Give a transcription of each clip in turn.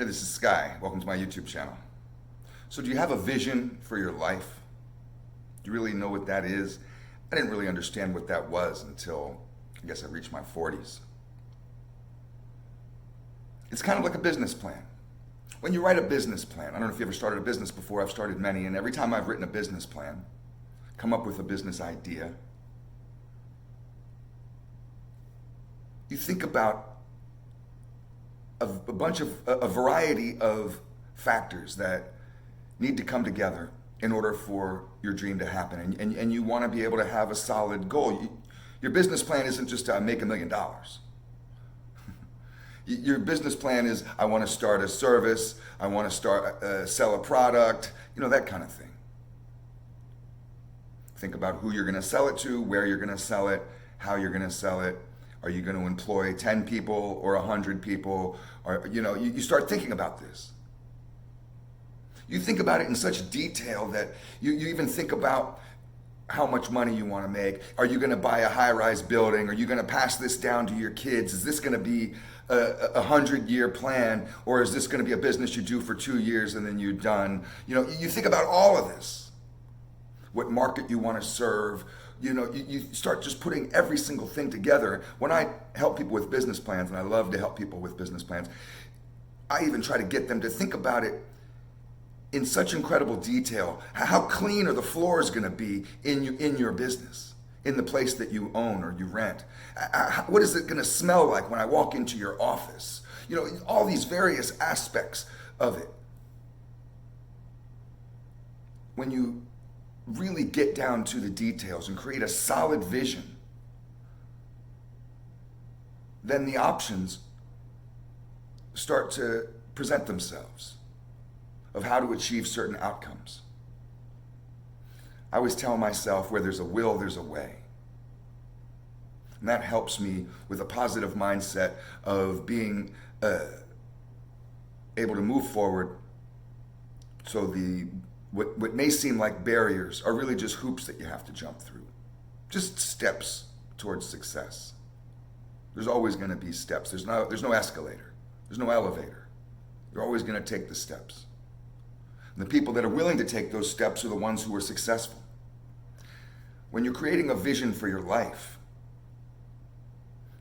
Hey, this is Sky. Welcome to my YouTube channel. So do you have a vision for your life? Do you really know what that is? I didn't really understand what that was until, I guess, I reached my 40s. It's kind of like a business plan. When you write a business plan, I don't know if you ever started a business before, I've started many, and every time I've written a business plan, come up with a business idea, you think about a variety of factors that need to come together in order for your dream to happen. And you want to be able to have a solid goal. Your business plan isn't just to make $1 million. Your business plan is, I want to start a service, I want to sell a product, that kind of thing. Think about who you're going to sell it to, where you're going to sell it, how you're going to sell it. Are you going to employ 10 people or 100 people? Or, you start thinking about this. You think about it in such detail that you even think about how much money you want to make. Are you going to buy a high-rise building? Are you going to pass this down to your kids? Is this going to be a 100-year plan? Or is this going to be a business you do for 2 years and then you're done? You think about all of this. What market you want to serve. You start just putting every single thing together. When I help people with business plans, and I love to help people with business plans, I even try to get them to think about it in such incredible detail. How clean are the floors going to be in your business, in the place that you own or you rent? What is it going to smell like when I walk into your office? All these various aspects of it. When you really get down to the details and create a solid vision, then the options start to present themselves of how to achieve certain outcomes. I always tell myself, where there's a will, there's a way. And that helps me with a positive mindset of being able to move forward. So what may seem like barriers are really just hoops that you have to jump through. Just steps towards success. There's always going to be steps. There's no escalator. There's no elevator. You're always going to take the steps. And the people that are willing to take those steps are the ones who are successful. When you're creating a vision for your life,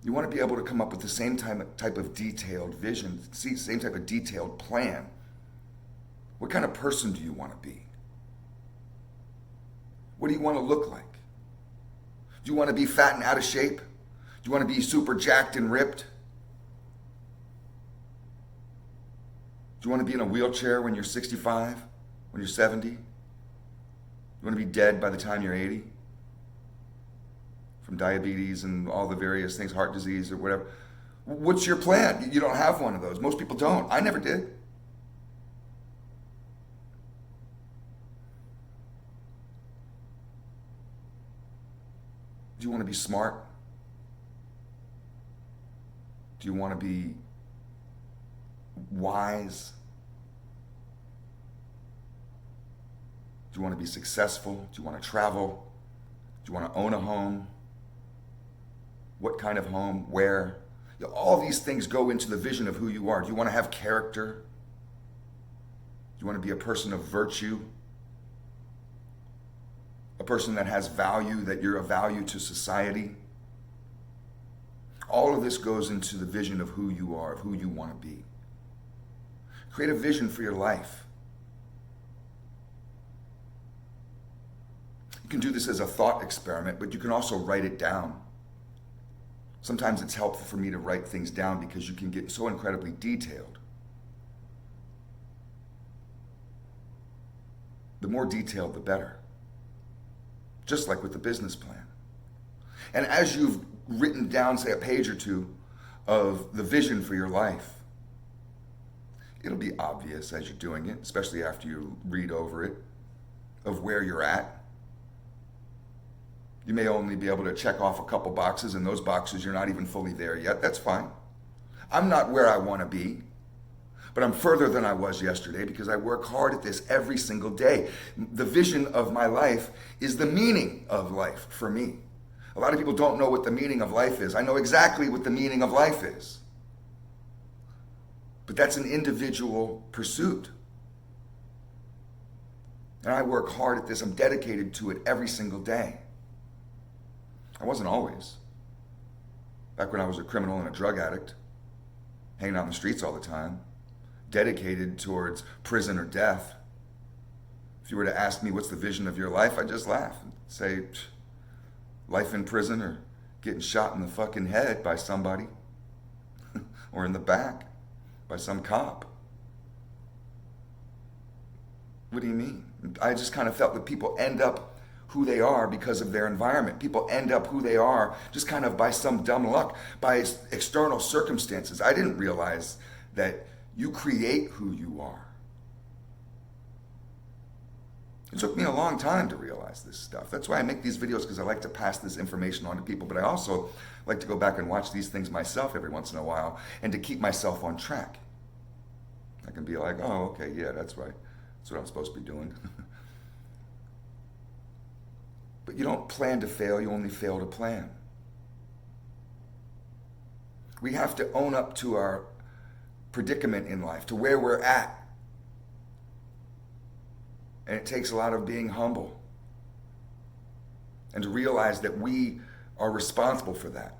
you want to be able to come up with the same type of detailed vision, same type of detailed plan. What kind of person do you want to be? What do you want to look like? Do you want to be fat and out of shape? Do you want to be super jacked and ripped? Do you want to be in a wheelchair when you're 65? When you're 70? You want to be dead by the time you're 80? From diabetes and all the various things, heart disease or whatever. What's your plan? You don't have one of those. Most people don't. I never did. Do you want to be smart? Do you want to be wise? Do you want to be successful? Do you want to travel? Do you want to own a home? What kind of home? Where? All these things go into the vision of who you are. Do you want to have character? Do you want to be a person of virtue? A person that has value, that you're a value to society? All of this goes into the vision of who you are, of who you want to be. Create a vision for your life. You can do this as a thought experiment, but you can also write it down. Sometimes it's helpful for me to write things down because you can get so incredibly detailed. The more detailed, the better. Just like with the business plan. And as you've written down, say, a page or two of the vision for your life, it'll be obvious as you're doing it, especially after you read over it, of where you're at. You may only be able to check off a couple boxes, and those boxes you're not even fully there yet. That's fine. I'm not where I want to be, but I'm further than I was yesterday because I work hard at this every single day. The vision of my life is the meaning of life for me. A lot of people don't know what the meaning of life is. I know exactly what the meaning of life is. But that's an individual pursuit. And I work hard at this. I'm dedicated to it every single day. I wasn't always. Back when I was a criminal and a drug addict, hanging out in the streets all the time, dedicated towards prison or death. If you were to ask me what's the vision of your life, I'd just laugh and say, life in prison or getting shot in the fucking head by somebody or in the back by some cop. What do you mean? I just kind of felt that people end up who they are because of their environment. People end up who they are just kind of by some dumb luck, by external circumstances. I didn't realize that you create who you are. It took me a long time to realize this stuff. That's why I make these videos, because I like to pass this information on to people, but I also like to go back and watch these things myself every once in a while and to keep myself on track. I can be like, oh, okay, yeah, that's right. That's what I'm supposed to be doing. But you don't plan to fail, you only fail to plan. We have to own up to our predicament in life, to where we're at. And it takes a lot of being humble and to realize that we are responsible for that.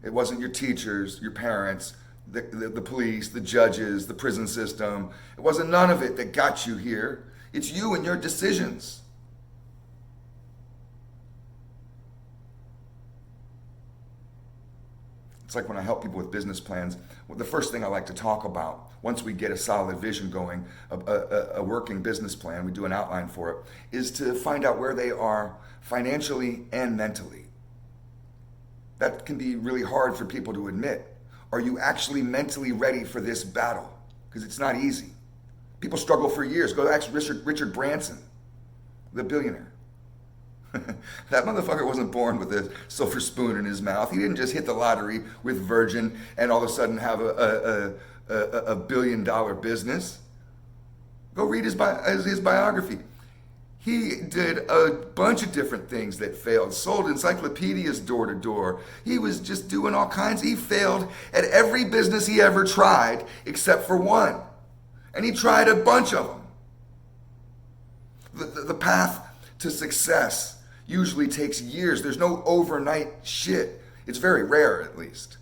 It wasn't your teachers, your parents, the police, the judges, the prison system. It wasn't none of it that got you here. It's you and your decisions. It's like when I help people with business plans, the first thing I like to talk about, once we get a solid vision going, a working business plan, we do an outline for it, is to find out where they are financially and mentally. That can be really hard for people to admit. Are you actually mentally ready for this battle? Because it's not easy. People struggle for years. Go ask Richard Branson, the billionaire. That motherfucker wasn't born with a silver spoon in his mouth. He didn't just hit the lottery with Virgin and all of a sudden have a $1 billion business. Go read his biography. He did a bunch of different things that failed. Sold encyclopedias door to door. He was just doing all kinds. He failed at every business he ever tried except for one. And he tried a bunch of them. The path to success usually takes years. There's no overnight shit. It's very rare, at least.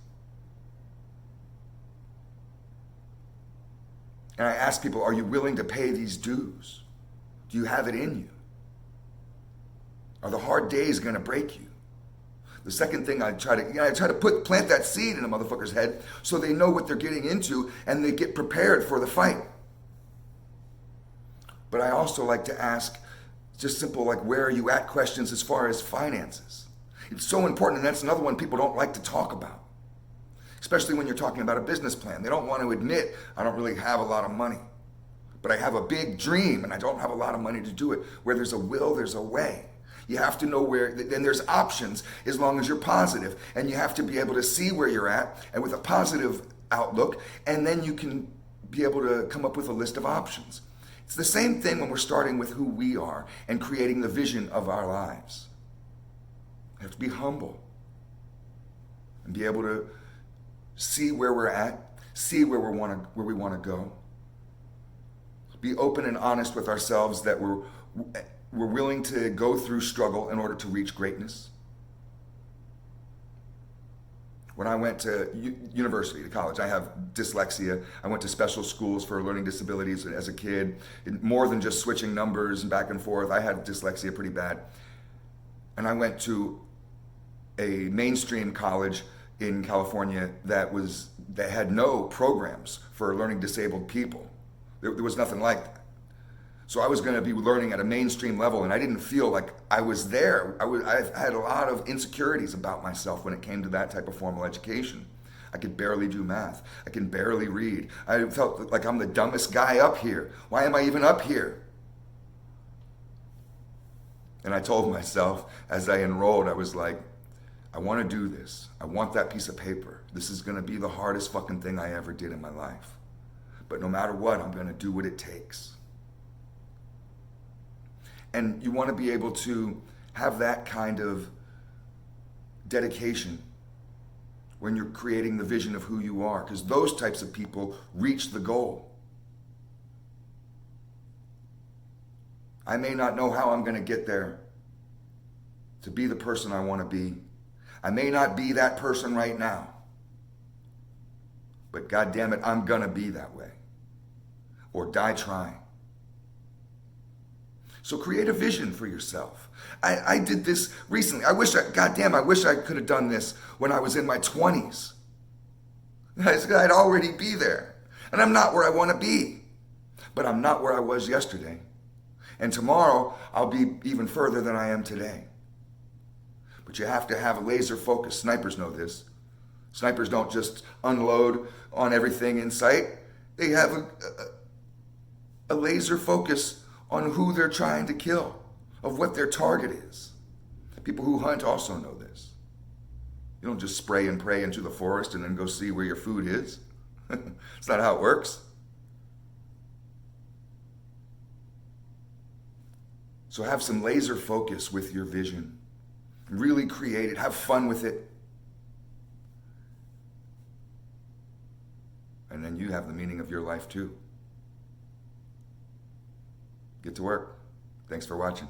And I ask people, are you willing to pay these dues? Do you have it in you? Are the hard days going to break you? The second thing I try to plant that seed in a motherfucker's head so they know what they're getting into and they get prepared for the fight. But I also like to ask just simple, like, where are you at questions as far as finances. It's so important, and that's another one people don't like to talk about, especially when you're talking about a business plan. They don't want to admit, I don't really have a lot of money, but I have a big dream and I don't have a lot of money to do it. Where there's a will, there's a way. You have to know where, then there's options as long as you're positive, and you have to be able to see where you're at and with a positive outlook, and then you can be able to come up with a list of options. It's the same thing when we're starting with who we are and creating the vision of our lives. We have to be humble and be able to see where we're at, see where we want to go. Be open and honest with ourselves that we're willing to go through struggle in order to reach greatness. When I went to university, to college, I have dyslexia. I went to special schools for learning disabilities as a kid. More than just switching numbers and back and forth, I had dyslexia pretty bad. And I went to a mainstream college in California that had no programs for learning disabled people. There was nothing like that. So I was going to be learning at a mainstream level, and I didn't feel like I was there. I had a lot of insecurities about myself when it came to that type of formal education. I could barely do math. I can barely read. I felt like I'm the dumbest guy up here. Why am I even up here? And I told myself as I enrolled, I was like, I want to do this. I want that piece of paper. This is going to be the hardest fucking thing I ever did in my life. But no matter what, I'm going to do what it takes. And you want to be able to have that kind of dedication when you're creating the vision of who you are, because those types of people reach the goal. I may not know how I'm going to get there to be the person I want to be. I may not be that person right now. But God damn it, I'm going to be that way. Or die trying. So create a vision for yourself. I did this recently. I wish I could have done this when I was in my 20s. I'd already be there. And I'm not where I want to be. But I'm not where I was yesterday. And tomorrow, I'll be even further than I am today. But you have to have a laser focus. Snipers know this. Snipers don't just unload on everything in sight. They have a laser focus on who they're trying to kill, of what their target is. People who hunt also know this. You don't just spray and pray into the forest and then go see where your food is. It's not how it works. So have some laser focus with your vision. Really create it. Have fun with it. And then you have the meaning of your life too. Get to work. Thanks for watching.